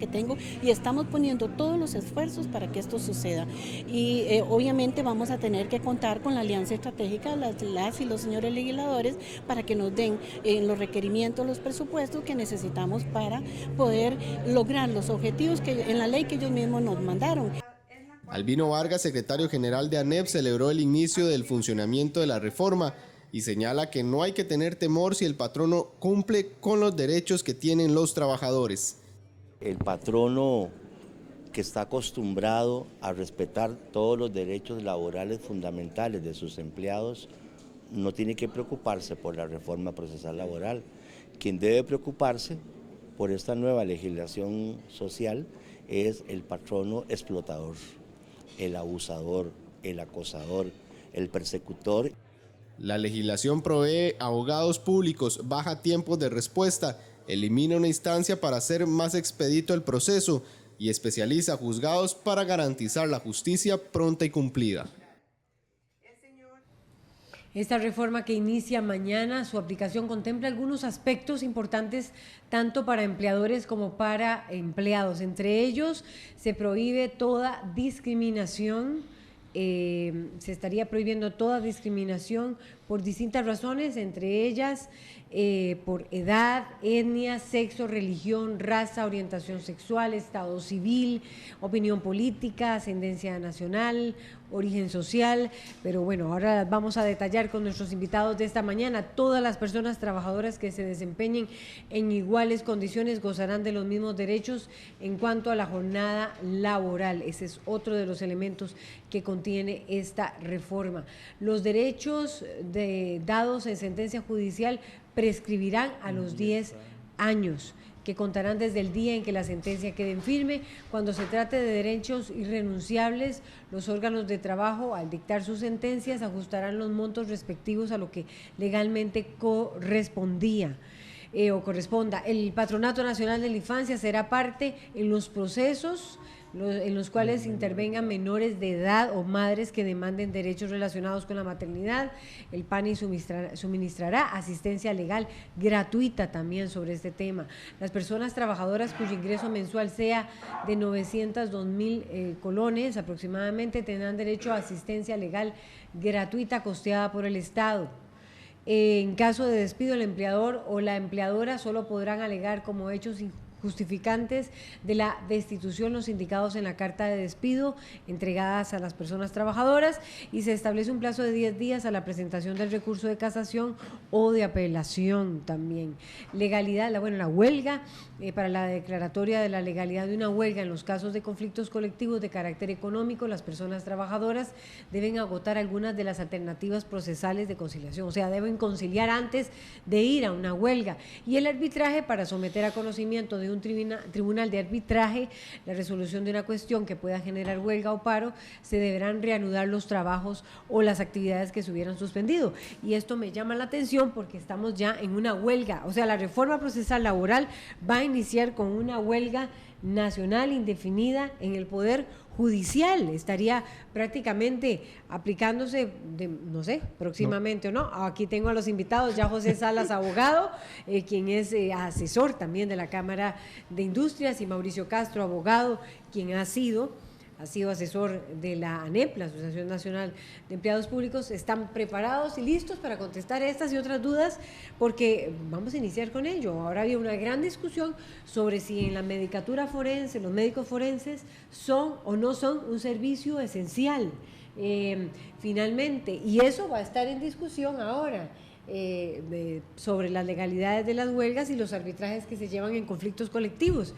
que tengo y estamos poniendo todos los esfuerzos para que esto suceda y obviamente vamos a tener que contar con la alianza estratégica las y los señores legisladores para que nos den los requerimientos, los presupuestos que necesitamos para poder lograr los objetivos que en la ley que ellos mismos nos mandaron. Albino Vargas, secretario general de ANEP, celebró el inicio del funcionamiento de la reforma y señala que no hay que tener temor si el patrono cumple con los derechos que tienen los trabajadores. El patrono que está acostumbrado a respetar todos los derechos laborales fundamentales de sus empleados no tiene que preocuparse por la reforma procesal laboral. Quien debe preocuparse por esta nueva legislación social es el patrono explotador, el abusador, el acosador, el persecutor. La legislación provee abogados públicos, baja tiempos de respuesta, elimina una instancia para hacer más expedito el proceso y especializa juzgados para garantizar la justicia pronta y cumplida. Esta reforma que inicia mañana, su aplicación contempla algunos aspectos importantes tanto para empleadores como para empleados. Entre ellos, se prohíbe toda discriminación, se estaría prohibiendo toda discriminación por distintas razones, entre ellas por edad, etnia, sexo, religión, raza, orientación sexual, estado civil, opinión política, ascendencia nacional, origen social. Pero bueno, ahora vamos a detallar con nuestros invitados de esta mañana. Todas las personas trabajadoras que se desempeñen en iguales condiciones gozarán de los mismos derechos en cuanto a la jornada laboral. Ese es otro de los elementos que contiene esta reforma. Los derechos dados en sentencia judicial prescribirán a los 10 años, que contarán desde el día en que la sentencia quede en firme. Cuando se trate de derechos irrenunciables, los órganos de trabajo, al dictar sus sentencias, ajustarán los montos respectivos a lo que legalmente correspondía. O corresponda. El Patronato Nacional de la Infancia será parte en los procesos en los cuales intervengan menores de edad o madres que demanden derechos relacionados con la maternidad. El PANI suministrará asistencia legal gratuita también sobre este tema. Las personas trabajadoras cuyo ingreso mensual sea de 902.000 colones aproximadamente tendrán derecho a asistencia legal gratuita costeada por el Estado. En caso de despido, el empleador o la empleadora solo podrán alegar como hechos justificantes de la destitución los indicados en la carta de despido entregadas a las personas trabajadoras, y se establece un plazo de 10 días a la presentación del recurso de casación o de apelación también. Legalidad, la huelga, para la declaratoria de la legalidad de una huelga en los casos de conflictos colectivos de carácter económico, las personas trabajadoras deben agotar algunas de las alternativas procesales de conciliación, o sea, deben conciliar antes de ir a una huelga. Y el arbitraje, para someter a conocimiento de un tribunal de arbitraje la resolución de una cuestión que pueda generar huelga o paro, se deberán reanudar los trabajos o las actividades que se hubieran suspendido. Y esto me llama la atención porque estamos ya en una huelga, o sea, la reforma procesal laboral va a iniciar con una huelga nacional indefinida en el Poder Judicial. Estaría prácticamente aplicándose, no sé, próximamente o no. Aquí tengo a los invitados, ya José Salas, abogado, quien es asesor también de la Cámara de Industrias, y Mauricio Castro, abogado, quien ha sido asesor de la ANEP, la Asociación Nacional de Empleados Públicos. Están preparados y listos para contestar estas y otras dudas, porque vamos a iniciar con ello. Ahora había una gran discusión sobre si en la medicatura forense, los médicos forenses son o no son un servicio esencial, finalmente, y eso va a estar en discusión ahora. Sobre las legalidades de las huelgas y los arbitrajes que se llevan en conflictos colectivos.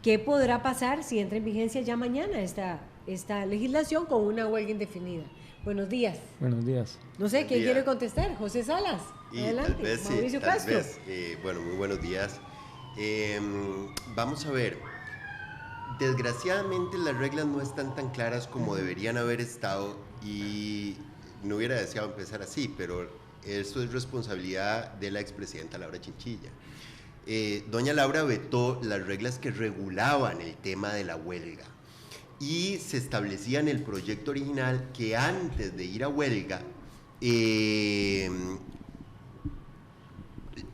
¿Qué podrá pasar si entra en vigencia ya mañana esta legislación con una huelga indefinida? Buenos días. Buenos días. No sé, ¿quién quiere contestar? José Salas. Adelante. Tal vez, Mauricio Castro. Muy buenos días. Vamos a ver. Desgraciadamente las reglas no están tan claras como deberían haber estado, y no hubiera deseado empezar así, pero esto es responsabilidad de la expresidenta Laura Chinchilla. Doña Laura vetó las reglas que regulaban el tema de la huelga, y se establecía en el proyecto original que antes de ir a huelga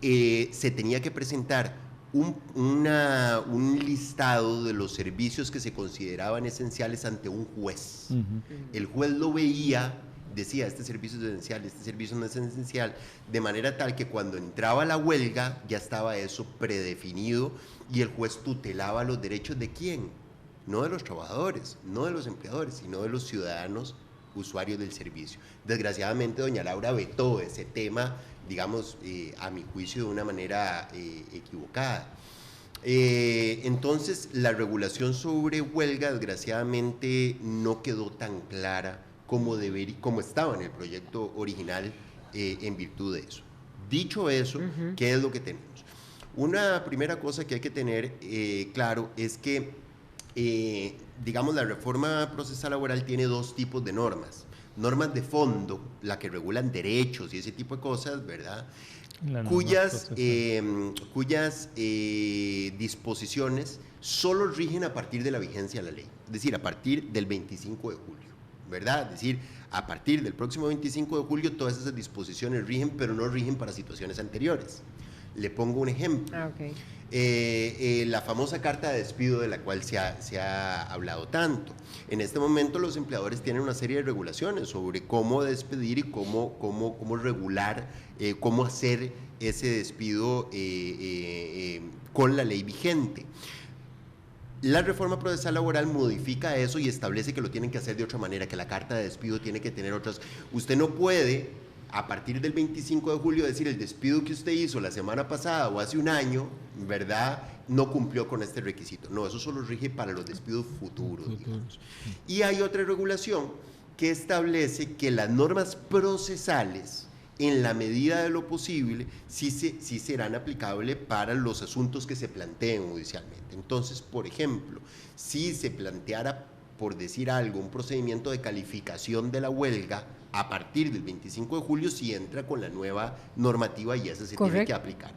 se tenía que presentar un listado de los servicios que se consideraban esenciales ante un juez. El juez lo veía, decía, este servicio es esencial, este servicio no es esencial, de manera tal que cuando entraba la huelga ya estaba eso predefinido y el juez tutelaba los derechos de ¿quién? No de los trabajadores, no de los empleadores, sino de los ciudadanos usuarios del servicio. Desgraciadamente, doña Laura vetó ese tema, digamos, a mi juicio, de una manera equivocada. Entonces, la regulación sobre huelga, desgraciadamente, no quedó tan clara como estaba en el proyecto original en virtud de eso. Dicho eso, ¿qué es lo que tenemos? Una primera cosa que hay que tener claro es que, digamos, la reforma procesal laboral tiene dos tipos de normas. Normas de fondo, la que regulan derechos y ese tipo de cosas, ¿verdad? Cuyas disposiciones solo rigen a partir de la vigencia de la ley, es decir, a partir del 25 de julio, ¿verdad? Es decir, a partir del próximo 25 de julio todas esas disposiciones rigen, pero no rigen para situaciones anteriores. Le pongo un ejemplo. La famosa carta de despido de la cual se ha hablado tanto. En este momento los empleadores tienen una serie de regulaciones sobre cómo despedir y cómo regular, cómo hacer ese despido con la ley vigente. La reforma procesal laboral modifica eso y establece que lo tienen que hacer de otra manera, que la carta de despido tiene que tener otras. Usted no puede, a partir del 25 de julio, decir el despido que usted hizo la semana pasada o hace un año, ¿verdad?, no cumplió con este requisito. No, eso solo rige para los despidos futuros, digamos. Y hay otra regulación que establece que las normas procesales, en la medida de lo posible, sí serán aplicables para los asuntos que se planteen judicialmente. Entonces, por ejemplo, si se planteara, por decir algo, un procedimiento de calificación de la huelga, a partir del 25 de julio sí entra con la nueva normativa y esa se tiene que aplicar.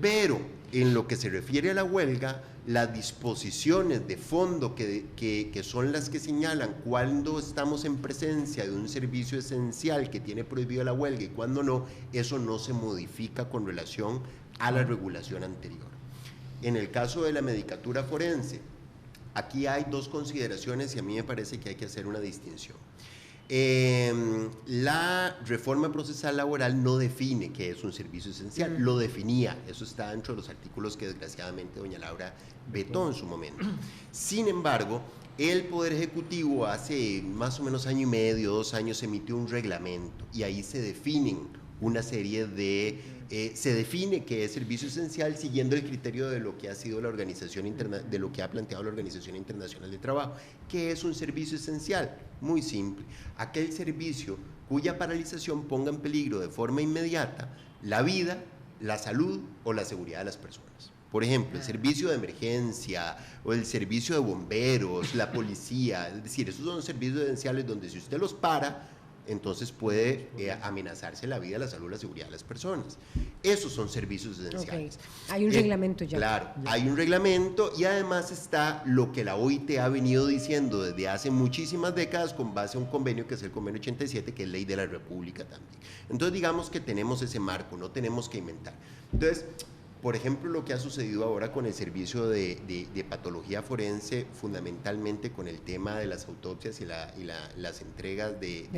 Pero en lo que se refiere a la huelga, las disposiciones de fondo que son las que señalan cuándo estamos en presencia de un servicio esencial que tiene prohibida la huelga y cuándo no, eso no se modifica con relación a la regulación anterior. En el caso de la medicatura forense, aquí hay dos consideraciones y a mí me parece que hay que hacer una distinción. La reforma procesal laboral no define qué es un servicio esencial, lo definía, eso está dentro de los artículos que desgraciadamente doña Laura vetó en su momento. Sin embargo, el Poder Ejecutivo hace más o menos año y medio, 2 años, emitió un reglamento y ahí se definen una serie de... se define que es servicio esencial siguiendo el criterio de lo que ha sido la organización de lo que ha planteado la Organización Internacional del Trabajo. ¿Qué es un servicio esencial? Muy simple, aquel servicio cuya paralización ponga en peligro de forma inmediata la vida, la salud o la seguridad de las personas. Por ejemplo, el servicio de emergencia o el servicio de bomberos, la policía, es decir, esos son servicios esenciales donde si usted los para, entonces puede amenazarse la vida, la salud, la seguridad de las personas. Esos son servicios esenciales. Hay un reglamento ya. Claro, hay un reglamento y además está lo que la OIT ha venido diciendo desde hace muchísimas décadas con base a un convenio que es el convenio 87, que es ley de la República también. Entonces digamos que tenemos ese marco, no tenemos que inventar. Entonces, por ejemplo, lo que ha sucedido ahora con el servicio de patología forense, fundamentalmente con el tema de las autopsias y las entregas de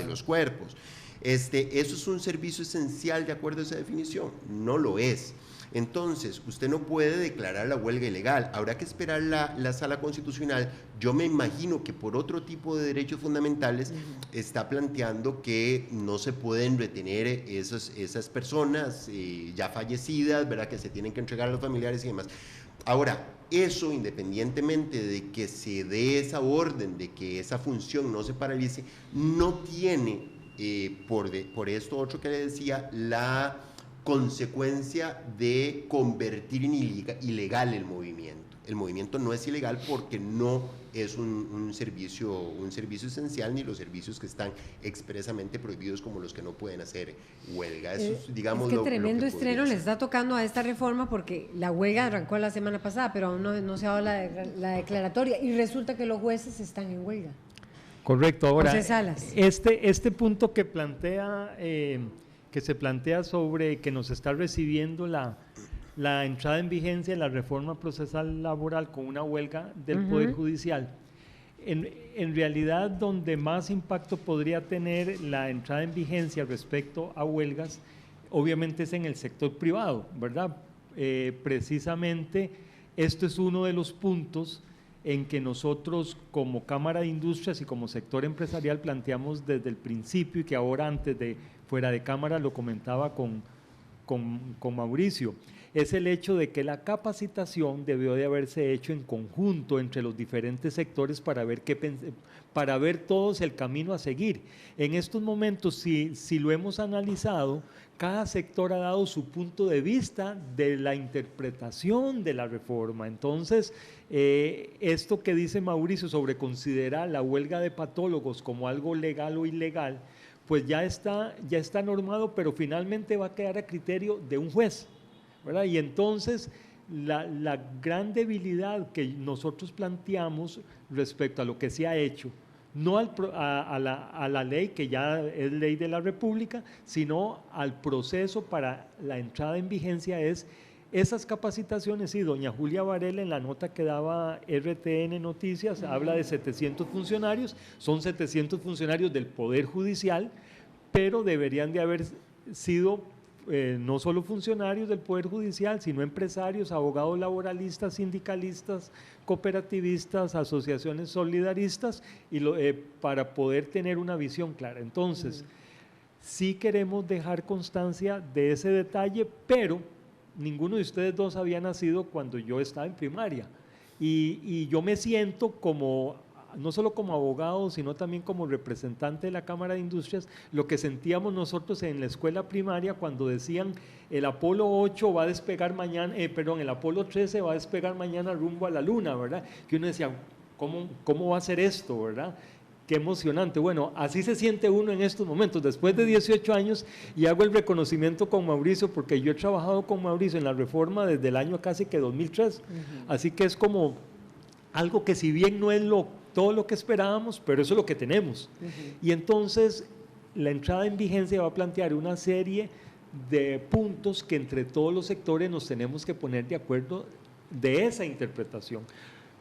los cuerpos. Eso es un servicio esencial de acuerdo a esa definición, no lo es. Entonces, usted no puede declarar la huelga ilegal, habrá que esperar la Sala Constitucional. Yo me imagino que por otro tipo de derechos fundamentales está planteando que no se pueden retener esas personas ya fallecidas, ¿verdad?, que se tienen que entregar a los familiares y demás. Ahora, eso independientemente de que se dé esa orden, de que esa función no se paralice, no tiene, por esto otro que le decía, la consecuencia de convertir en ilegal el movimiento. El movimiento no es ilegal porque no es un servicio esencial, ni los servicios que están expresamente prohibidos como los que no pueden hacer huelga. Eso es, digamos, es que tremendo estreno le está tocando a esta reforma porque la huelga arrancó la semana pasada, pero aún no se ha dado la declaratoria y resulta que los jueces están en huelga. Correcto. Ahora, José Salas. Este punto que plantea... que se plantea sobre que nos está recibiendo la la entrada en vigencia de la reforma procesal laboral con una huelga del Poder Judicial. En realidad, donde más impacto podría tener la entrada en vigencia respecto a huelgas, obviamente es en el sector privado, ¿verdad? Precisamente esto es uno de los puntos en que nosotros como Cámara de Industrias y como sector empresarial planteamos desde el principio, y que ahora antes de fuera de cámara lo comentaba con Mauricio, es el hecho de que la capacitación debió de haberse hecho en conjunto entre los diferentes sectores para ver todos el camino a seguir. En estos momentos, si lo hemos analizado, cada sector ha dado su punto de vista de la interpretación de la reforma. Entonces, esto que dice Mauricio sobre considerar la huelga de patólogos como algo legal o ilegal, pues ya está normado, pero finalmente va a quedar a criterio de un juez, ¿verdad? Y entonces la gran debilidad que nosotros planteamos respecto a lo que se ha hecho, no a la ley, que ya es ley de la República, sino al proceso para la entrada en vigencia, es esas capacitaciones. Y doña Julia Varela, en la nota que daba RTN Noticias, habla de 700 funcionarios, son 700 funcionarios del Poder Judicial, pero deberían de haber sido no solo funcionarios del Poder Judicial, sino empresarios, abogados laboralistas, sindicalistas, cooperativistas, asociaciones solidaristas, para poder tener una visión clara. Entonces, sí queremos dejar constancia de ese detalle, pero ninguno de ustedes dos había nacido cuando yo estaba en primaria, y yo me siento no solo como abogado, sino también como representante de la Cámara de Industrias, lo que sentíamos nosotros en la escuela primaria cuando decían el Apolo 8 va a despegar mañana, el Apolo 13 va a despegar mañana rumbo a la Luna, ¿verdad? Que uno decía, ¿cómo va a ser esto, verdad? Qué emocionante. Bueno, así se siente uno en estos momentos, después de 18 años, y hago el reconocimiento con Mauricio, porque yo he trabajado con Mauricio en la reforma desde el año casi que 2003, así que es como algo que, si bien no es todo lo que esperábamos, pero eso es lo que tenemos. Y entonces la entrada en vigencia va a plantear una serie de puntos que entre todos los sectores nos tenemos que poner de acuerdo de esa interpretación.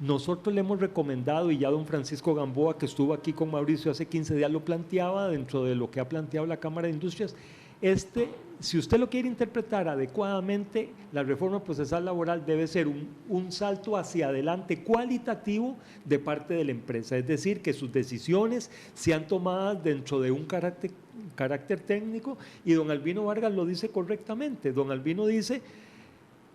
Nosotros le hemos recomendado, y ya don Francisco Gamboa, que estuvo aquí con Mauricio hace 15 días, lo planteaba dentro de lo que ha planteado la Cámara de Industrias. Si usted lo quiere interpretar adecuadamente, la reforma procesal laboral debe ser un salto hacia adelante cualitativo de parte de la empresa, es decir, que sus decisiones sean tomadas dentro de un carácter técnico, y don Albino Vargas lo dice correctamente. Don Albino dice,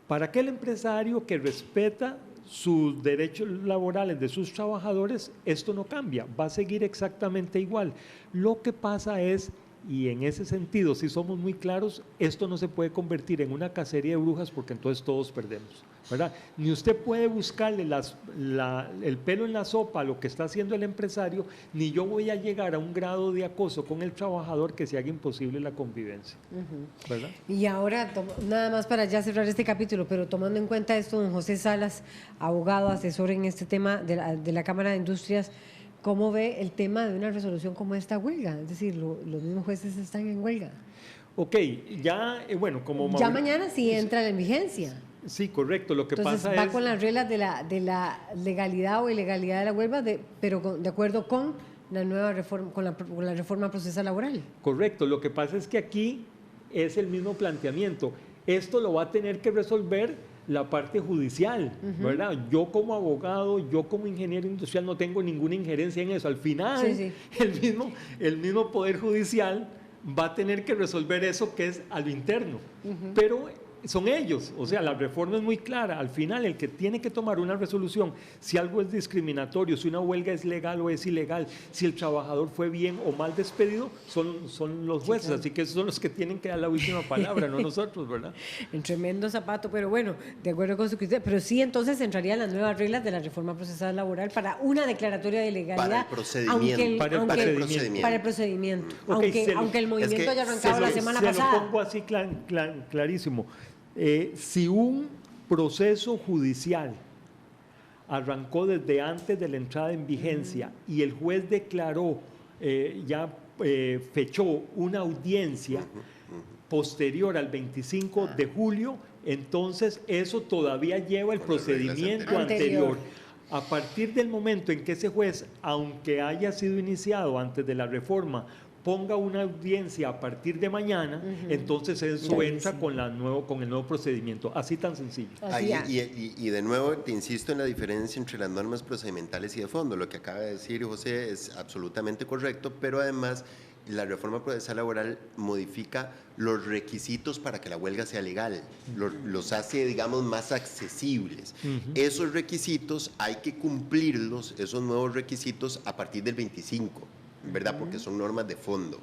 para aquel empresario que respeta sus derechos laborales de sus trabajadores, esto no cambia, va a seguir exactamente igual. Lo que pasa es, y en ese sentido, si somos muy claros, esto no se puede convertir en una cacería de brujas, porque entonces todos perdemos, ¿verdad? Ni usted puede buscarle el pelo en la sopa a lo que está haciendo el empresario, ni yo voy a llegar a un grado de acoso con el trabajador que se haga imposible la convivencia, ¿verdad? Y ahora, nada más para ya cerrar este capítulo, pero tomando en cuenta esto, don José Salas, abogado, asesor en este tema de la Cámara de Industrias, ¿cómo ve el tema de una resolución como esta huelga? Es decir, los mismos jueces están en huelga. Ok, ya, bueno, como... Ya mañana sí entra en vigencia. Sí, correcto. Lo que Entonces, pasa va es... con las reglas de la legalidad o ilegalidad de la huelga, pero de acuerdo con la nueva reforma, con la reforma procesal laboral. Correcto. Lo que pasa es que aquí es el mismo planteamiento. Esto lo va a tener que resolver la parte judicial, ¿verdad? Yo como abogado, yo como ingeniero industrial no tengo ninguna injerencia en eso. Al final, el mismo Poder Judicial va a tener que resolver eso, que es a lo interno. Pero son ellos, o sea, la reforma es muy clara. Al final, el que tiene que tomar una resolución, si algo es discriminatorio, si una huelga es legal o es ilegal, si el trabajador fue bien o mal despedido, son los jueces. Así que esos son los que tienen que dar la última palabra, no nosotros, ¿verdad? En tremendo zapato, pero bueno, de acuerdo con su criterio. Pero sí, entonces entrarían las nuevas reglas de la reforma procesal laboral para una declaratoria de legalidad. Para el procedimiento. Para el procedimiento. Okay, aunque el movimiento haya arrancado la semana pasada. Se lo pongo así clarísimo. Si un proceso judicial arrancó desde antes de la entrada en vigencia y el juez declaró, fechó una audiencia posterior al 25 de julio, Entonces, eso todavía lleva el Con las reglas procedimiento anteriores. anterior. A partir del momento en que ese juez, aunque haya sido iniciado antes de la reforma, ponga una audiencia a partir de mañana, entonces eso entra con el nuevo procedimiento. Así tan sencillo. Ahí, y de nuevo te insisto en la diferencia entre las normas procedimentales y de fondo. Lo que acaba de decir José es absolutamente correcto, pero además la reforma procesal laboral modifica los requisitos para que la huelga sea legal, los hace, digamos, más accesibles. Esos requisitos hay que cumplirlos, esos nuevos requisitos, a partir del 25, ¿verdad? Porque son normas de fondo.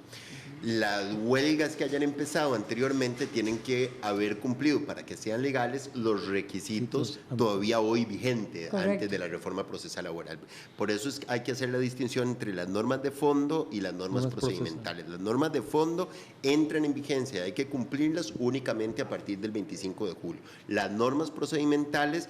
Las huelgas que hayan empezado anteriormente tienen que haber cumplido, para que sean legales, los requisitos todavía hoy vigentes. Correcto. Antes de la reforma procesal laboral. Por eso hay que hacer la distinción entre las normas de fondo y las normas procedimentales. Las normas de fondo entran en vigencia, hay que cumplirlas únicamente a partir del 25 de julio. Las normas procedimentales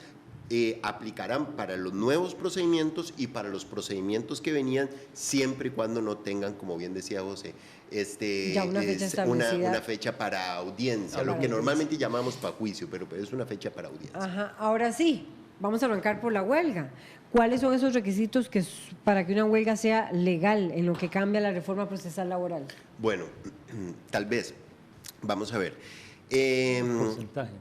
aplicarán para los nuevos procedimientos y para los procedimientos que venían, siempre y cuando no tengan, como bien decía José, ya una fecha establecida. una fecha para audiencia, lo que normalmente llamamos para juicio, pero es una fecha para audiencia. Ajá. Ahora sí, vamos a arrancar por la huelga. ¿Cuáles son esos requisitos para que una huelga sea legal en lo que cambia la reforma procesal laboral? Bueno, tal vez, vamos a ver. Porcentaje.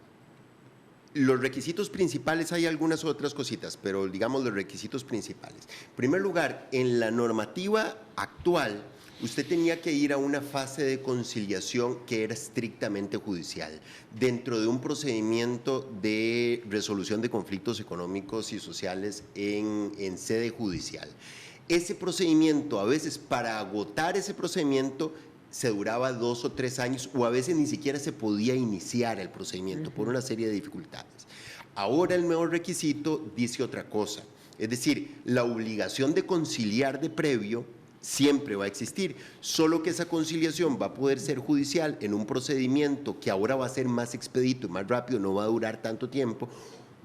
Los requisitos principales, hay algunas otras cositas, pero digamos los requisitos principales. En primer lugar, en la normativa actual, usted tenía que ir a una fase de conciliación que era estrictamente judicial, dentro de un procedimiento de resolución de conflictos económicos y sociales en sede judicial. Ese procedimiento, a veces para agotar ese procedimiento, se duraba 2 o 3 años, o a veces ni siquiera se podía iniciar el procedimiento por una serie de dificultades. Ahora el nuevo requisito dice otra cosa, es decir, la obligación de conciliar de previo siempre va a existir, solo que esa conciliación va a poder ser judicial en un procedimiento que ahora va a ser más expedito y más rápido, no va a durar tanto tiempo,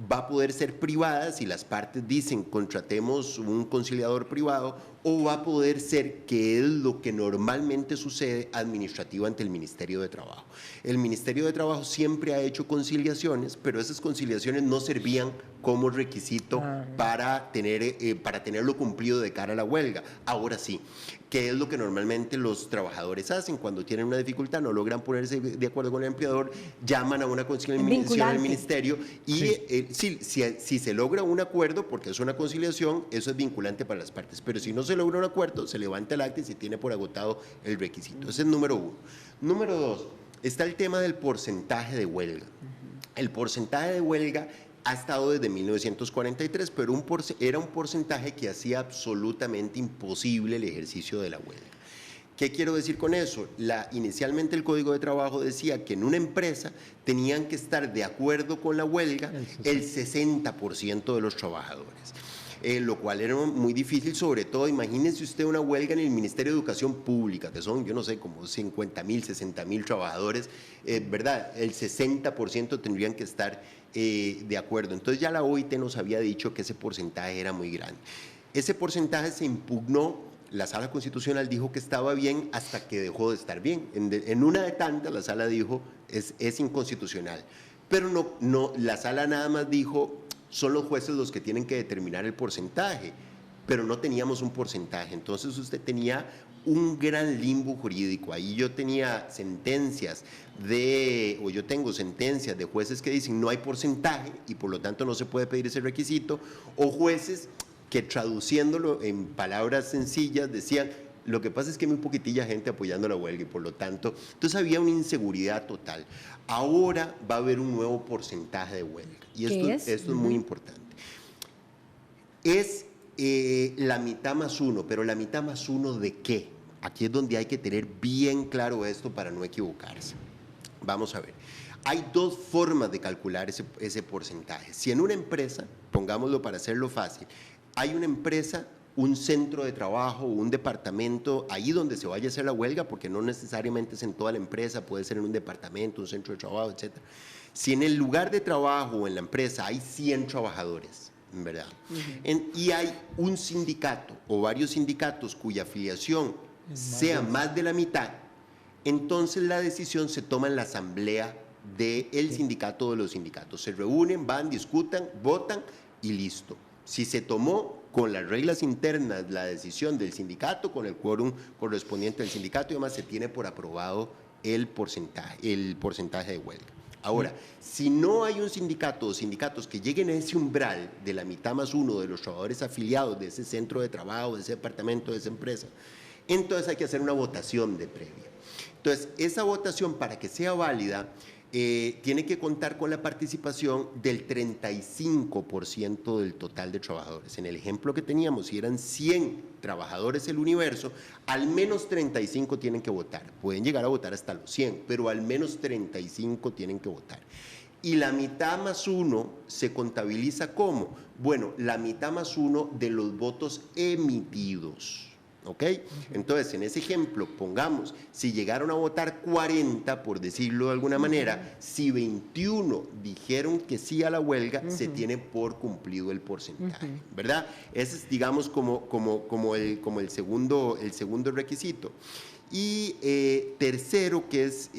va a poder ser privada si las partes dicen contratemos un conciliador privado, o va a poder ser, que es lo que normalmente sucede, administrativo ante el Ministerio de Trabajo. El Ministerio de Trabajo siempre ha hecho conciliaciones, pero esas conciliaciones no servían como requisito para tenerlo cumplido de cara a la huelga. Ahora sí, que es lo que normalmente los trabajadores hacen cuando tienen una dificultad, no logran ponerse de acuerdo con el empleador, llaman a una conciliación al ministerio y si se logra un acuerdo, porque es una conciliación, eso es vinculante para las partes, pero si no se logra un acuerdo, se levanta el acta y se tiene por agotado el requisito. Ese es número 1. Número 2, está el tema del porcentaje de huelga. El porcentaje de huelga ha estado desde 1943, pero era un porcentaje que hacía absolutamente imposible el ejercicio de la huelga. ¿Qué quiero decir con eso? Inicialmente el Código de Trabajo decía que en una empresa tenían que estar de acuerdo con la huelga el 60% de los trabajadores. Lo cual era muy difícil, sobre todo, imagínense usted una huelga en el Ministerio de Educación Pública, que son, yo no sé, como 50,000, 60,000 trabajadores, ¿verdad? El 60% tendrían que estar de acuerdo. Entonces ya la OIT nos había dicho que ese porcentaje era muy grande. Ese porcentaje se impugnó, la Sala Constitucional dijo que estaba bien hasta que dejó de estar bien. En una de tantas la Sala dijo es inconstitucional, pero no, la Sala nada más dijo son los jueces los que tienen que determinar el porcentaje, pero no teníamos un porcentaje. Entonces usted tenía un gran limbo jurídico. Ahí yo tenía sentencias yo tengo sentencias de jueces que dicen no hay porcentaje y por lo tanto no se puede pedir ese requisito, o jueces que traduciéndolo en palabras sencillas decían lo que pasa es que hay muy poquitilla gente apoyando la huelga y por lo tanto, entonces había una inseguridad total. Ahora va a haber un nuevo porcentaje de huelga y esto es muy importante. Es la mitad más 1, pero la mitad más 1 ¿de qué? Aquí es donde hay que tener bien claro esto para no equivocarse. Vamos a ver. Hay 2 formas de calcular ese porcentaje. Si en una empresa, pongámoslo para hacerlo fácil, hay una empresa, un centro de trabajo, un departamento, ahí donde se vaya a hacer la huelga, porque no necesariamente es en toda la empresa, puede ser en un departamento, un centro de trabajo, etc. Si en el lugar de trabajo o en la empresa hay 100 trabajadores, ¿verdad? Y hay un sindicato o varios sindicatos cuya afiliación sea más de la mitad, entonces la decisión se toma en la asamblea del sindicato de los sindicatos. Se reúnen, van, discutan, votan y listo. Si se tomó con las reglas internas la decisión del sindicato, con el quórum correspondiente del sindicato y demás, se tiene por aprobado el porcentaje de huelga. Ahora, si no hay un sindicato o sindicatos que lleguen a ese umbral de la mitad más uno de los trabajadores afiliados de ese centro de trabajo, de ese departamento, de esa empresa, entonces hay que hacer una votación de previa. Entonces, esa votación, para que sea válida, tiene que contar con la participación del 35% del total de trabajadores. En el ejemplo que teníamos, si eran 100 trabajadores el universo, al menos 35 tienen que votar. Pueden llegar a votar hasta los 100, pero al menos 35 tienen que votar. Y la mitad más uno se contabiliza como, bueno, la mitad más uno de los votos emitidos. ¿Ok? Entonces, en ese ejemplo, pongamos, si llegaron a votar 40, por decirlo de alguna manera, si 21 dijeron que sí a la huelga, se tiene por cumplido el porcentaje, ¿verdad? Ese es, digamos, como el segundo requisito. Y tercero, que es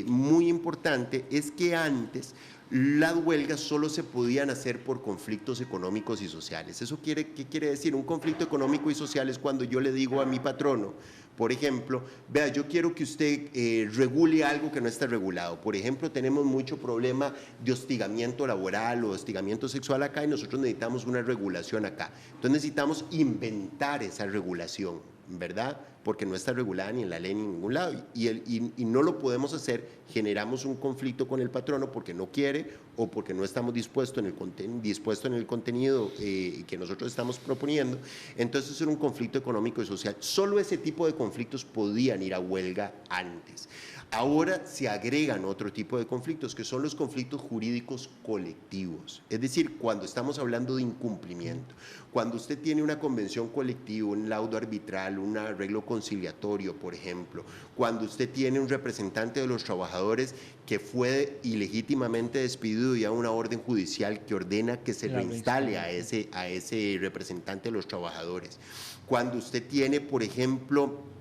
muy importante, es que antes las huelgas solo se podían hacer por conflictos económicos y sociales. ¿Qué quiere decir? Un conflicto económico y social es cuando yo le digo a mi patrono, por ejemplo, vea, yo quiero que usted regule algo que no está regulado. Por ejemplo, tenemos mucho problema de hostigamiento laboral o hostigamiento sexual acá y nosotros necesitamos una regulación acá. Entonces necesitamos inventar esa regulación, ¿verdad? Porque no está regulada ni en la ley ni en ningún lado y no lo podemos hacer, generamos un conflicto con el patrono porque no quiere o porque no estamos dispuestos en el contenido que nosotros estamos proponiendo. Entonces es un conflicto económico y social. Solo ese tipo de conflictos podían ir a huelga antes. Ahora se agregan otro tipo de conflictos, que son los conflictos jurídicos colectivos. Es decir, cuando estamos hablando de incumplimiento, cuando usted tiene una convención colectiva, un laudo arbitral, un arreglo conciliatorio, por ejemplo, cuando usted tiene un representante de los trabajadores que fue ilegítimamente despedido y hay una orden judicial que ordena que se reinstale a ese representante de los trabajadores. Cuando usted tiene, por ejemplo,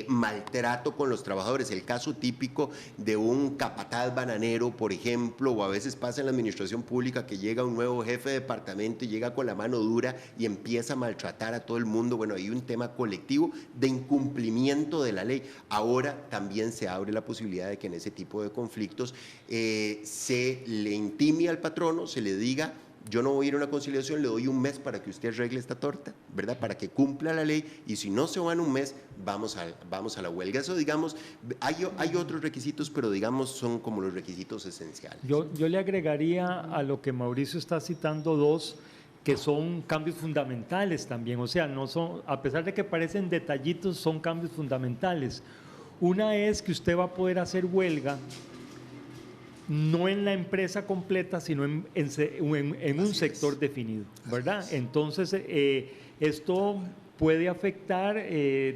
maltrato con los trabajadores, el caso típico de un capataz bananero, por ejemplo, o a veces pasa en la administración pública que llega un nuevo jefe de departamento y llega con la mano dura y empieza a maltratar a todo el mundo. Bueno, hay un tema colectivo de incumplimiento de la ley. Ahora también se abre la posibilidad de que en ese tipo de conflictos se le intime al patrono, se le diga: yo no voy a ir a una conciliación, le doy un mes para que usted arregle esta torta, ¿verdad? Para que cumpla la ley, y si no se va en un mes, vamos a la huelga. Eso, digamos, hay otros requisitos, pero digamos son como los requisitos esenciales. Yo le agregaría a lo que Mauricio está citando dos, que son cambios fundamentales también, o sea, no son, a pesar de que parecen detallitos, son cambios fundamentales. Una es que usted va a poder hacer huelga no en la empresa completa, sino en un sector definido, ¿verdad? Entonces, esto puede afectar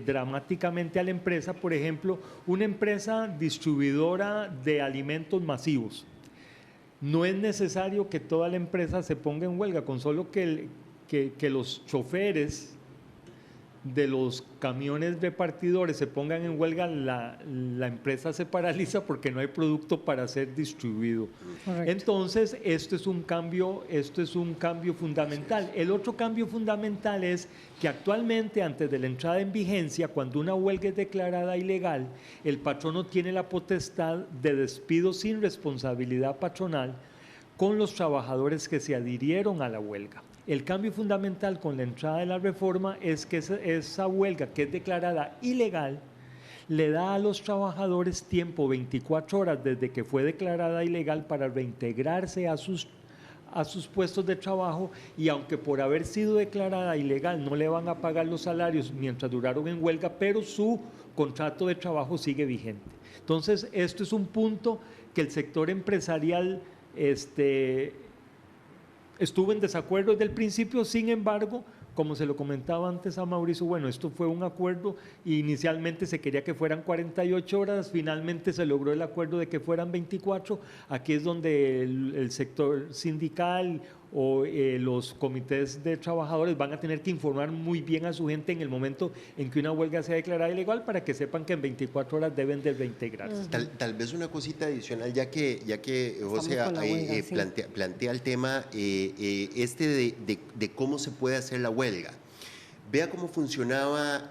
dramáticamente a la empresa. Por ejemplo, una empresa distribuidora de alimentos masivos. No es necesario que toda la empresa se ponga en huelga, con solo que los choferes de los camiones repartidores se pongan en huelga, la empresa se paraliza porque no hay producto para ser distribuido. Correcto. Entonces, esto es un cambio fundamental. El otro cambio fundamental es que actualmente, antes de la entrada en vigencia, cuando una huelga es declarada ilegal, el patrono tiene la potestad de despido sin responsabilidad patronal con los trabajadores que se adhirieron a la huelga. El cambio fundamental con la entrada de la reforma es que esa huelga, que es declarada ilegal, le da a los trabajadores tiempo, 24 horas desde que fue declarada ilegal, para reintegrarse a sus puestos de trabajo, y aunque por haber sido declarada ilegal no le van a pagar los salarios mientras duraron en huelga, pero su contrato de trabajo sigue vigente. Entonces, esto es un punto que el sector empresarial estuvo en desacuerdo desde el principio. Sin embargo, como se lo comentaba antes a Mauricio, bueno, esto fue un acuerdo y inicialmente se quería que fueran 48 horas, finalmente se logró el acuerdo de que fueran 24. Aquí es donde el sector sindical o los comités de trabajadores van a tener que informar muy bien a su gente en el momento en que una huelga sea declarada ilegal para que sepan que en 24 horas deben de reintegrarse. Tal vez una cosita adicional, ya que José plantea el tema de cómo se puede hacer la huelga. Vea cómo funcionaba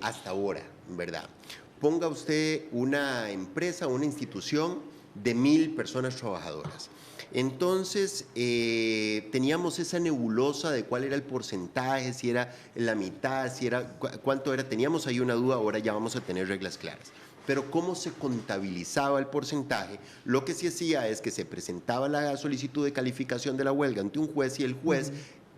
hasta ahora, ¿verdad? Ponga usted una empresa, una institución de 1,000 personas trabajadoras. Entonces, teníamos esa nebulosa de cuál era el porcentaje, si era la mitad, si era cuánto era. Teníamos ahí una duda, ahora ya vamos a tener reglas claras. Pero cómo se contabilizaba el porcentaje, lo que se hacía es que se presentaba la solicitud de calificación de la huelga ante un juez y el juez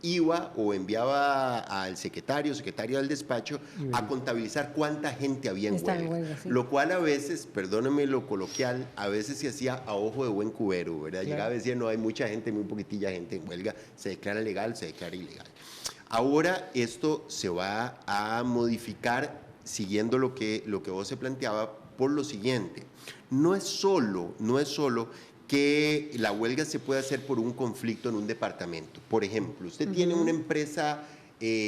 iba o enviaba al secretario del despacho a contabilizar cuánta gente había en huelga, sí. Lo cual a veces, perdónenme lo coloquial, a veces se hacía a ojo de buen cubero, ¿verdad? Claro. Llegaba a decir, no, hay mucha gente, muy poquitilla gente en huelga, se declara legal, se declara ilegal. Ahora esto se va a modificar siguiendo lo que vos se planteaba por lo siguiente. No es solo que la huelga se puede hacer por un conflicto en un departamento. Por ejemplo, usted tiene una empresa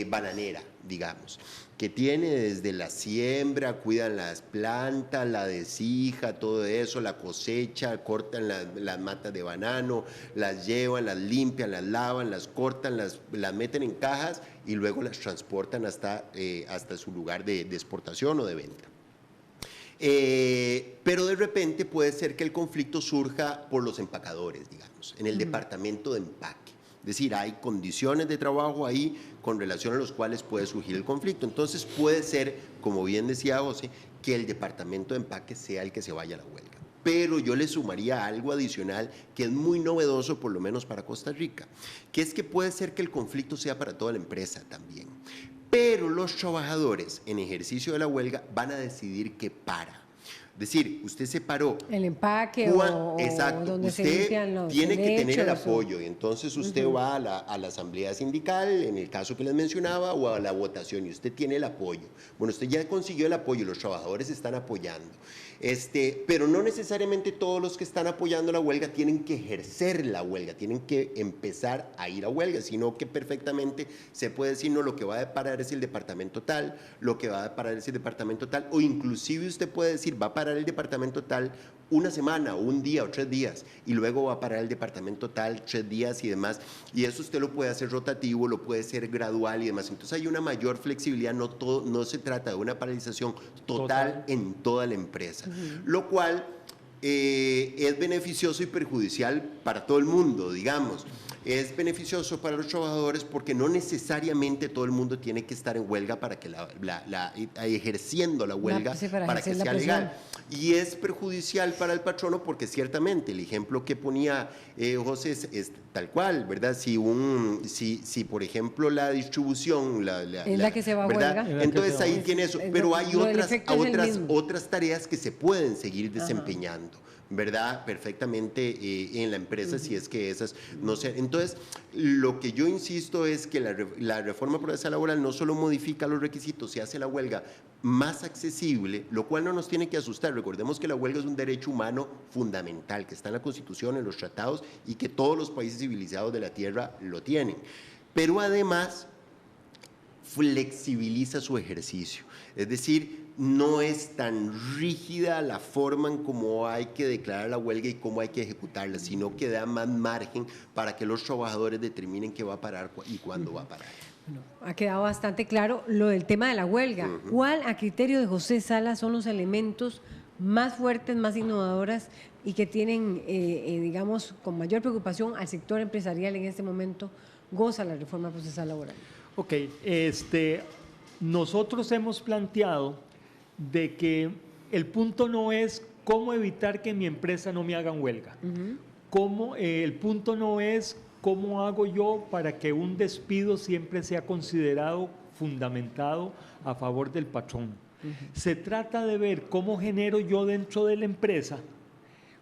bananera, digamos, que tiene desde la siembra, cuidan las plantas, la desija, todo eso, la cosecha, cortan las matas de banano, las llevan, las limpian, las lavan, las cortan, las meten en cajas y luego las transportan hasta su lugar de exportación o de venta. Pero de repente puede ser que el conflicto surja por los empacadores, digamos, en el departamento de empaque. Es decir, hay condiciones de trabajo ahí con relación a los cuales puede surgir el conflicto. Entonces puede ser, como bien decía José, que el departamento de empaque sea el que se vaya a la huelga. Pero yo le sumaría algo adicional que es muy novedoso, por lo menos para Costa Rica, que es que puede ser que el conflicto sea para toda la empresa también. Pero los trabajadores en ejercicio de la huelga van a decidir que para. Es decir, usted se paró. El empaque exacto, o donde usted se limpian los tiene que tener el helechos, apoyo y entonces usted va a la asamblea sindical, en el caso que les mencionaba, o a la votación y usted tiene el apoyo. Bueno, usted ya consiguió el apoyo, los trabajadores están apoyando. Pero no necesariamente todos los que están apoyando la huelga tienen que ejercer la huelga, tienen que empezar a ir a huelga, sino que perfectamente se puede decir, no, lo que va a parar es el departamento tal, lo que va a parar es el departamento tal, o inclusive usted puede decir, va a parar el departamento tal una semana, o un día, o 3 días, y luego va a parar el departamento tal, 3 días y demás, y eso usted lo puede hacer rotativo, lo puede hacer gradual y demás. Entonces hay una mayor flexibilidad, no se trata de una paralización total en toda la empresa, lo cual es beneficioso y perjudicial para todo el mundo, digamos. Es beneficioso para los trabajadores porque no necesariamente todo el mundo tiene que estar en huelga para que ejerciendo la huelga para que sea legal. Y es perjudicial para el patrono porque ciertamente el ejemplo que ponía José es tal cual, ¿verdad? Si por ejemplo la distribución es la que se va a huelga, entonces ahí tiene eso, pero hay otras tareas que se pueden seguir desempeñando. ¿Verdad? Perfectamente en la empresa, si es que esas no se... Entonces, lo que yo insisto es que la reforma procesal laboral no solo modifica los requisitos, se hace la huelga más accesible, lo cual no nos tiene que asustar. Recordemos que la huelga es un derecho humano fundamental, que está en la Constitución, en los tratados, y que todos los países civilizados de la Tierra lo tienen. Pero además, flexibiliza su ejercicio. Es decir, no es tan rígida la forma en cómo hay que declarar la huelga y cómo hay que ejecutarla, sino que da más margen para que los trabajadores determinen qué va a parar y cuándo va a parar. Bueno, ha quedado bastante claro lo del tema de la huelga. ¿Cuál, a criterio de José Salas, son los elementos más fuertes, más innovadoras y que tienen, digamos, con mayor preocupación al sector empresarial en este momento goza la reforma procesal laboral? Ok, nosotros hemos planteado de que el punto no es cómo evitar que mi empresa no me hagan huelga. El punto no es cómo hago yo para que un despido siempre sea considerado fundamentado a favor del patrón. Se trata de ver cómo genero yo dentro de la empresa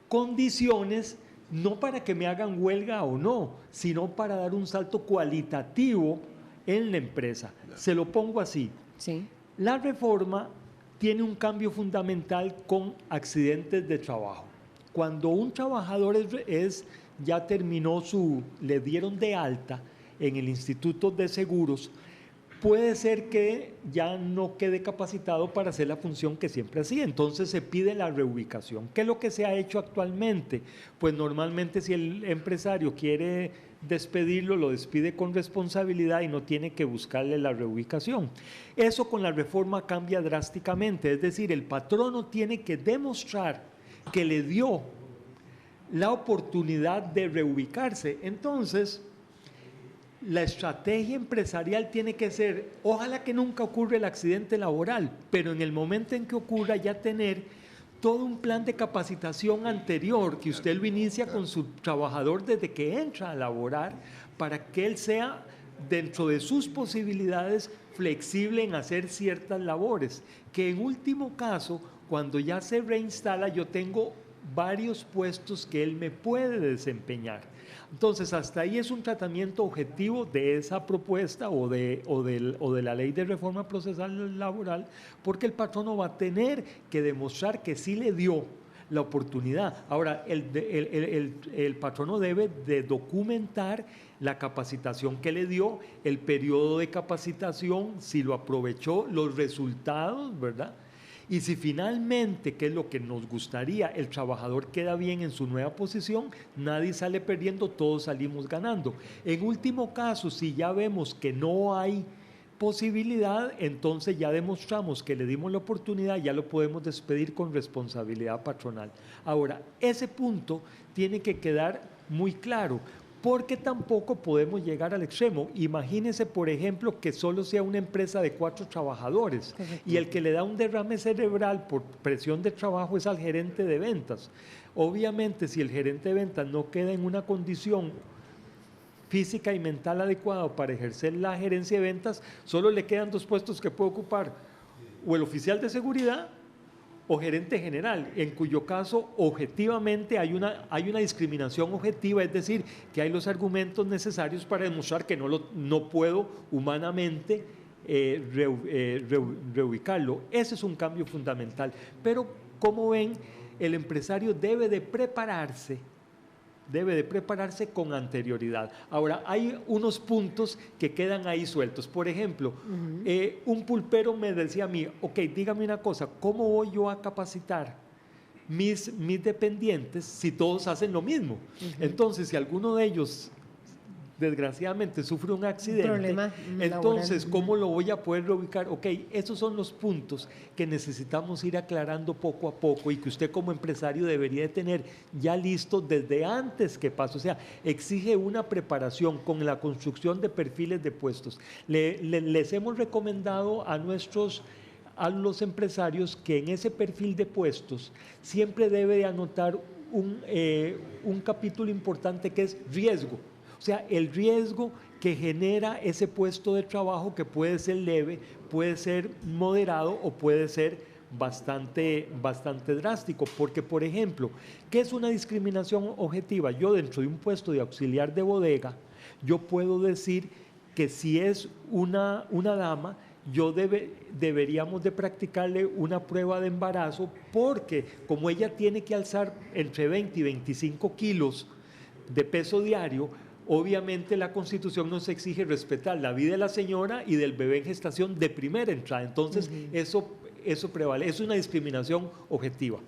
condiciones no para que me hagan huelga o no, sino para dar un salto cualitativo en la empresa. Se lo pongo así. Sí. La reforma tiene un cambio fundamental con accidentes de trabajo. Cuando un trabajador ya terminó le dieron de alta en el Instituto de Seguros, puede ser que ya no quede capacitado para hacer la función que siempre hacía. Entonces se pide la reubicación. ¿Qué es lo que se ha hecho actualmente? Pues normalmente si el empresario quiere despedirlo, lo despide con responsabilidad y no tiene que buscarle la reubicación. Eso con la reforma cambia drásticamente, es decir, el patrono tiene que demostrar que le dio la oportunidad de reubicarse. Entonces, la estrategia empresarial tiene que ser, ojalá que nunca ocurra el accidente laboral, pero en el momento en que ocurra ya tener todo un plan de capacitación anterior, que usted lo inicia con su trabajador desde que entra a laborar, para que él sea, dentro de sus posibilidades, flexible en hacer ciertas labores, que en último caso, cuando ya se reinstala, yo tengo varios puestos que él me puede desempeñar. Entonces, hasta ahí es un tratamiento objetivo de esa propuesta o de la ley de reforma procesal laboral, porque el patrono va a tener que demostrar que sí le dio la oportunidad. Ahora, el patrono debe de documentar la capacitación que le dio, el periodo de capacitación, si lo aprovechó, los resultados, ¿verdad? Y si finalmente, que es lo que nos gustaría, el trabajador queda bien en su nueva posición, nadie sale perdiendo, todos salimos ganando. En último caso, si ya vemos que no hay posibilidad, entonces ya demostramos que le dimos la oportunidad, ya lo podemos despedir con responsabilidad patronal. Ahora, ese punto tiene que quedar muy claro, porque tampoco podemos llegar al extremo. Imagínese, por ejemplo, que solo sea una empresa de 4 trabajadores. Correcto. Y el que le da un derrame cerebral por presión de trabajo es al gerente de ventas. Obviamente, si el gerente de ventas no queda en una condición física y mental adecuada para ejercer la gerencia de ventas, solo le quedan 2 puestos que puede ocupar, o el oficial de seguridad o gerente general, en cuyo caso objetivamente hay una discriminación objetiva, es decir, que hay los argumentos necesarios para demostrar que no puedo humanamente reubicarlo. Ese es un cambio fundamental. Pero, como ven, el empresario debe de prepararse con anterioridad. Ahora, hay unos puntos que quedan ahí sueltos. Por ejemplo, un pulpero me decía a mí, ok, dígame una cosa, ¿cómo voy yo a capacitar mis dependientes si todos hacen lo mismo? Entonces, si alguno de ellos desgraciadamente sufre un accidente, entonces, ¿cómo lo voy a poder reubicar? Ok, esos son los puntos que necesitamos ir aclarando poco a poco y que usted como empresario debería de tener ya listo desde antes que pase. O sea, exige una preparación con la construcción de perfiles de puestos. Les hemos recomendado a los empresarios que en ese perfil de puestos siempre debe de anotar un capítulo importante que es riesgo. O sea, el riesgo que genera ese puesto de trabajo, que puede ser leve, puede ser moderado o puede ser bastante drástico. Porque, por ejemplo, ¿qué es una discriminación objetiva? Yo, dentro de un puesto de auxiliar de bodega, yo puedo decir que si es una dama, deberíamos de practicarle una prueba de embarazo, porque como ella tiene que alzar entre 20 y 25 kilos de peso diario, obviamente la Constitución nos exige respetar la vida de la señora y del bebé en gestación de primera entrada. Entonces, eso prevalece, es una discriminación objetiva.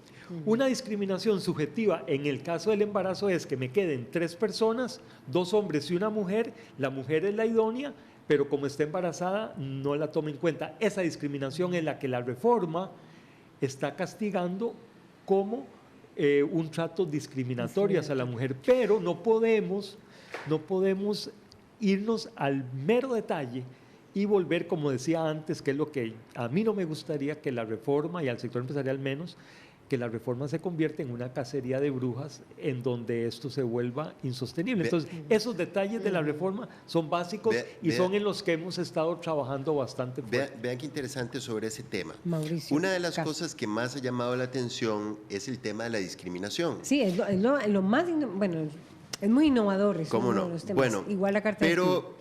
Una discriminación subjetiva en el caso del embarazo es que me queden 3 personas, 2 hombres y una mujer, la mujer es la idónea, pero como está embarazada no la toma en cuenta. Esa discriminación es la que la reforma está castigando como un trato discriminatorio hacia la mujer, pero no podemos irnos al mero detalle y volver, como decía antes, que es lo que a mí no me gustaría, que la reforma, y al sector empresarial menos, que la reforma se convierta en una cacería de brujas en donde esto se vuelva insostenible. Entonces, esos detalles de la reforma son básicos y son en los que hemos estado trabajando bastante fuerte. Vean qué interesante sobre ese tema. Mauricio, una de las cosas que más ha llamado la atención es el tema de la discriminación. Sí, es lo más, bueno, es muy innovador. ¿Cómo no? Los temas. Bueno, igual la carta pero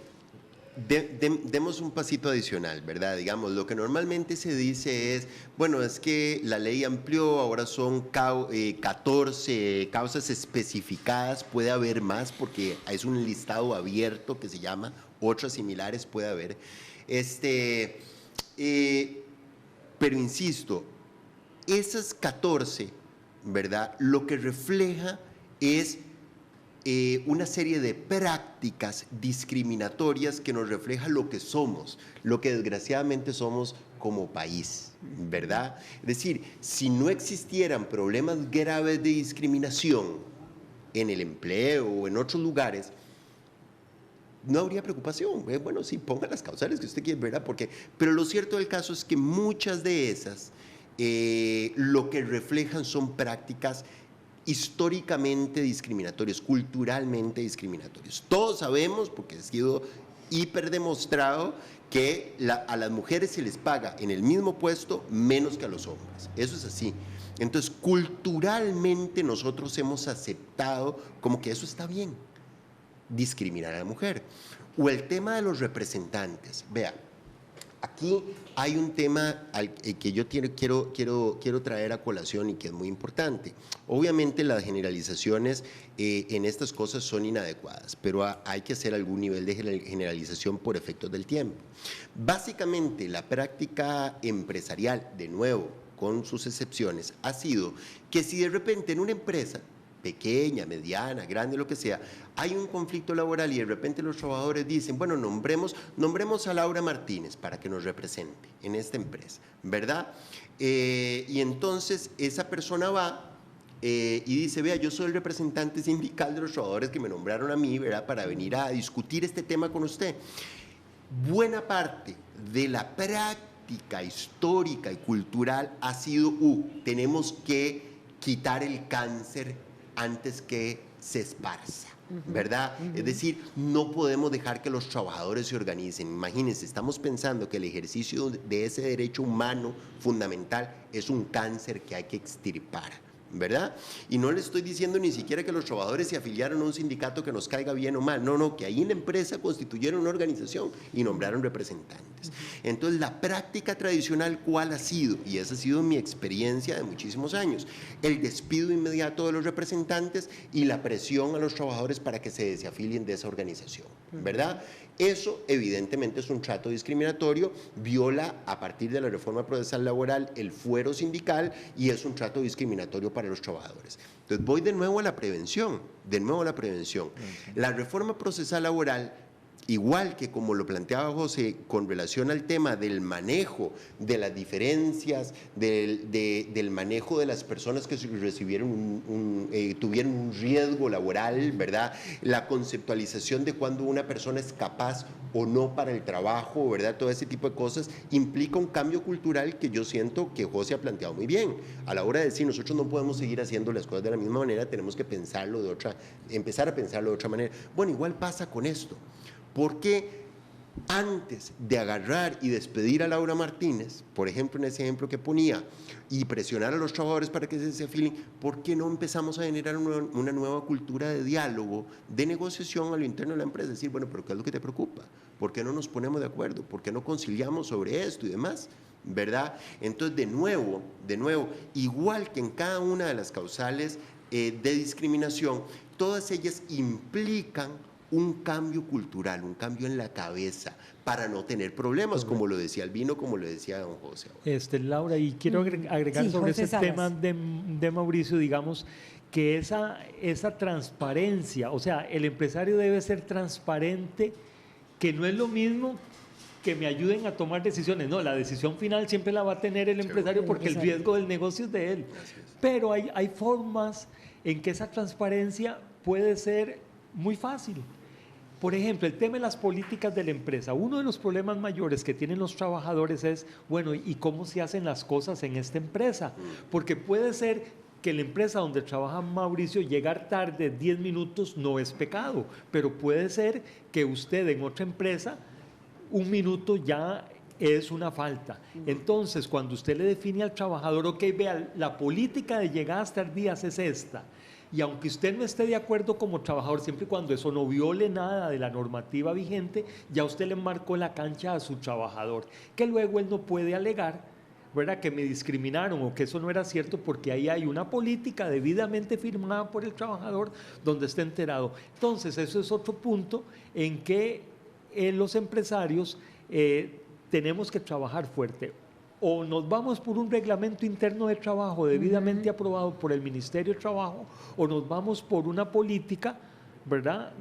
Demos un pasito adicional, ¿verdad? Digamos, lo que normalmente se dice es, bueno, es que la ley amplió, ahora son 14 causas especificadas, puede haber más porque es un listado abierto que se llama, otras similares puede haber. Pero insisto, esas 14, ¿verdad? Lo que refleja es una serie de prácticas discriminatorias que nos refleja lo que somos, lo que desgraciadamente somos como país, ¿verdad? Es decir, si no existieran problemas graves de discriminación en el empleo o en otros lugares, no habría preocupación. Bueno, sí, ponga las causales que usted quiere, ¿verdad? Pero lo cierto del caso es que muchas de esas lo que reflejan son prácticas históricamente discriminatorios, culturalmente discriminatorios. Todos sabemos, porque ha sido hiperdemostrado, que a las mujeres se les paga en el mismo puesto menos que a los hombres. Eso es así. Entonces, culturalmente nosotros hemos aceptado como que eso está bien, discriminar a la mujer. O el tema de los representantes. Vea, aquí hay un tema que yo quiero traer a colación y que es muy importante. Obviamente las generalizaciones en estas cosas son inadecuadas, pero hay que hacer algún nivel de generalización por efectos del tiempo. Básicamente la práctica empresarial, de nuevo, con sus excepciones, ha sido que si de repente en una empresa pequeña, mediana, grande, lo que sea, hay un conflicto laboral y de repente los trabajadores dicen, bueno, nombremos a Laura Martínez para que nos represente en esta empresa, ¿verdad? Y entonces esa persona va y dice, vea, yo soy el representante sindical de los trabajadores que me nombraron a mí, ¿verdad?, para venir a discutir este tema con usted. Buena parte de la práctica histórica y cultural ha sido, tenemos que quitar el cáncer antes que se esparza, ¿verdad? Es decir, no podemos dejar que los trabajadores se organicen. Imagínense, estamos pensando que el ejercicio de ese derecho humano fundamental es un cáncer que hay que extirpar, ¿verdad? Y no le estoy diciendo ni siquiera que los trabajadores se afiliaron a un sindicato que nos caiga bien o mal, no, que ahí en la empresa constituyeron una organización y nombraron representantes. Entonces, la práctica tradicional, ¿cuál ha sido? Y esa ha sido mi experiencia de muchísimos años. El despido inmediato de los representantes y la presión a los trabajadores para que se desafilien de esa organización, ¿verdad? Eso evidentemente es un trato discriminatorio, viola a partir de la reforma procesal laboral el fuero sindical y es un trato discriminatorio para los trabajadores. Entonces voy de nuevo a la prevención, La reforma procesal laboral, igual que como lo planteaba José, con relación al tema del manejo de las diferencias, del manejo de las personas que tuvieron un riesgo laboral, ¿verdad? La conceptualización de cuando una persona es capaz o no para el trabajo, ¿verdad? Todo ese tipo de cosas implica un cambio cultural que yo siento que José ha planteado muy bien. A la hora de decir, nosotros no podemos seguir haciendo las cosas de la misma manera, tenemos que empezar a pensarlo de otra manera. Bueno, igual pasa con esto. Porque antes de agarrar y despedir a Laura Martínez, por ejemplo, en ese ejemplo que ponía, y presionar a los trabajadores para que se afilen, ¿por qué no empezamos a generar una nueva cultura de diálogo, de negociación a lo interno de la empresa? Es decir, bueno, pero ¿qué es lo que te preocupa? ¿Por qué no nos ponemos de acuerdo? ¿Por qué no conciliamos sobre esto y demás? ¿Verdad? Entonces, de nuevo, igual que en cada una de las causales de discriminación, todas ellas implican un cambio cultural, un cambio en la cabeza para no tener problemas, como lo decía Albino, como lo decía don José. Laura, y quiero agregar sí, sobre José ese Salas. tema de Mauricio, digamos, que esa transparencia, o sea, el empresario debe ser transparente, que no es lo mismo que me ayuden a tomar decisiones, no, la decisión final siempre la va a tener el empresario porque el riesgo del negocio es de él. Pero hay formas en que esa transparencia puede ser muy fácil. Por ejemplo, el tema de las políticas de la empresa. Uno de los problemas mayores que tienen los trabajadores es, bueno, ¿y cómo se hacen las cosas en esta empresa? Porque puede ser que la empresa donde trabaja Mauricio, llegar tarde 10 minutos no es pecado, pero puede ser que usted en otra empresa, 1 minuto ya es una falta. Entonces, cuando usted le define al trabajador, ok, vea, la política de llegadas tardías es esta, y aunque usted no esté de acuerdo como trabajador, siempre y cuando eso no viole nada de la normativa vigente, ya usted le marcó la cancha a su trabajador, que luego él no puede alegar, ¿verdad?, que me discriminaron o que eso no era cierto, porque ahí hay una política debidamente firmada por el trabajador donde está enterado. Entonces, eso es otro punto en que los empresarios tenemos que trabajar fuerte. O nos vamos por un reglamento interno de trabajo debidamente aprobado por el Ministerio de Trabajo, o nos vamos por una política, ¿verdad?,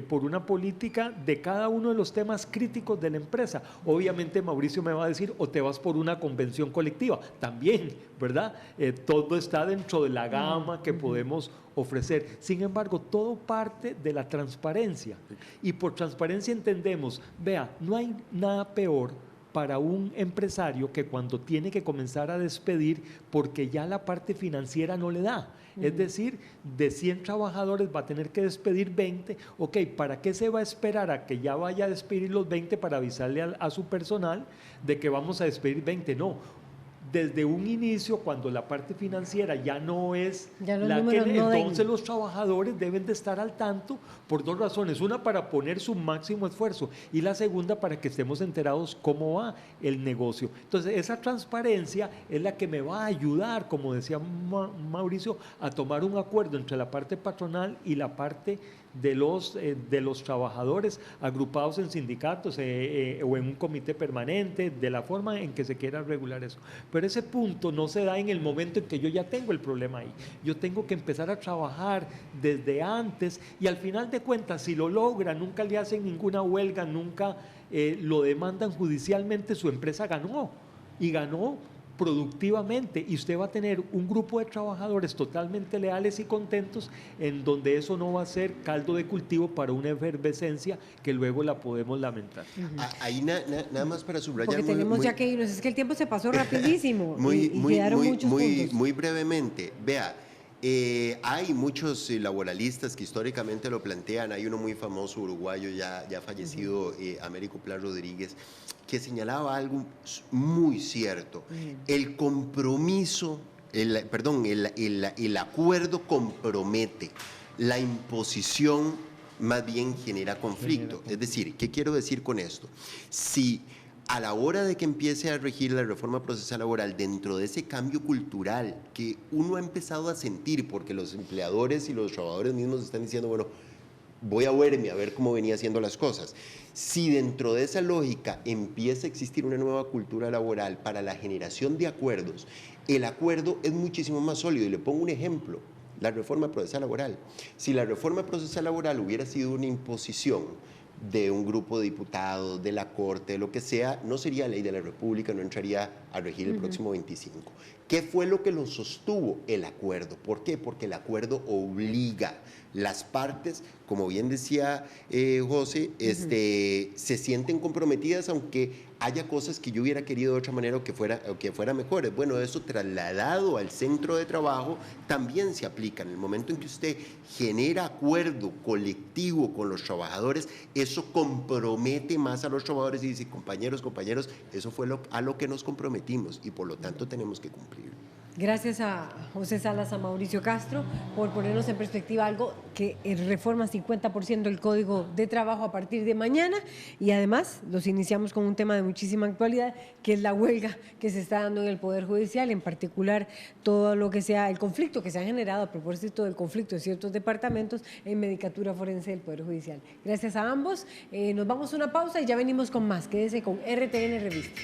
por una política de cada uno de los temas críticos de la empresa. Obviamente Mauricio me va a decir, o te vas por una convención colectiva, también, ¿verdad? Todo está dentro de la gama que podemos ofrecer. Sin embargo, todo parte de la transparencia, y por transparencia entendemos, vea, no hay nada peor para un empresario que cuando tiene que comenzar a despedir porque ya la parte financiera no le da. Es decir, de 100 trabajadores va a tener que despedir 20. Ok, ¿para qué se va a esperar a que ya vaya a despedir los 20 para avisarle a su personal de que vamos a despedir 20? No. Desde un inicio, cuando la parte financiera ya no es la que, entonces los trabajadores deben de estar al tanto por dos razones. Una, para poner su máximo esfuerzo, y la segunda, para que estemos enterados cómo va el negocio. Entonces, esa transparencia es la que me va a ayudar, como decía Mauricio, a tomar un acuerdo entre la parte patronal y la parte de los trabajadores agrupados en sindicatos o en un comité permanente, de la forma en que se quiera regular eso. Pero ese punto no se da en el momento en que yo ya tengo el problema ahí. Yo tengo que empezar a trabajar desde antes, y al final de cuentas, si lo logra, nunca le hacen ninguna huelga, nunca lo demandan judicialmente, su empresa ganó, y ganó productivamente, y usted va a tener un grupo de trabajadores totalmente leales y contentos, en donde eso no va a ser caldo de cultivo para una efervescencia que luego la podemos lamentar. Ahí nada más para subrayar. Porque tenemos ya que irnos, es que el tiempo se pasó rapidísimo y quedaron muchos puntos. Muy brevemente, vea, hay muchos laboralistas que históricamente lo plantean. Hay uno muy famoso uruguayo ya fallecido, Américo Pla Rodríguez, que señalaba algo muy cierto. El compromiso, el acuerdo compromete, la imposición más bien genera conflicto. Es decir, ¿qué quiero decir con esto? Si a la hora de que empiece a regir la reforma procesal laboral, dentro de ese cambio cultural que uno ha empezado a sentir, porque los empleadores y los trabajadores mismos están diciendo, bueno, voy a verme a ver cómo venía haciendo las cosas. Si dentro de esa lógica empieza a existir una nueva cultura laboral para la generación de acuerdos, el acuerdo es muchísimo más sólido. Y le pongo un ejemplo, la reforma procesal laboral. Si la reforma procesal laboral hubiera sido una imposición de un grupo de diputados, de la Corte, de lo que sea, no sería ley de la República, no entraría a regir el próximo 25. ¿Qué fue lo que lo sostuvo? El acuerdo. ¿Por qué? Porque el acuerdo obliga. Las partes, como bien decía José, se sienten comprometidas, aunque haya cosas que yo hubiera querido de otra manera o que fuera mejores. Bueno, eso trasladado al centro de trabajo también se aplica. En el momento en que usted genera acuerdo colectivo con los trabajadores, eso compromete más a los trabajadores y dice, compañeros, eso fue a lo que nos comprometimos y por lo tanto tenemos que cumplir. Gracias a José Salas, a Mauricio Castro, por ponernos en perspectiva algo que reforma 50% el Código de Trabajo a partir de mañana, y además los iniciamos con un tema de muchísima actualidad, que es la huelga que se está dando en el Poder Judicial, en particular todo lo que sea el conflicto que se ha generado a propósito del conflicto de ciertos departamentos en Medicatura Forense del Poder Judicial. Gracias a ambos, nos vamos a una pausa y ya venimos con más. Quédese con RTN Revista.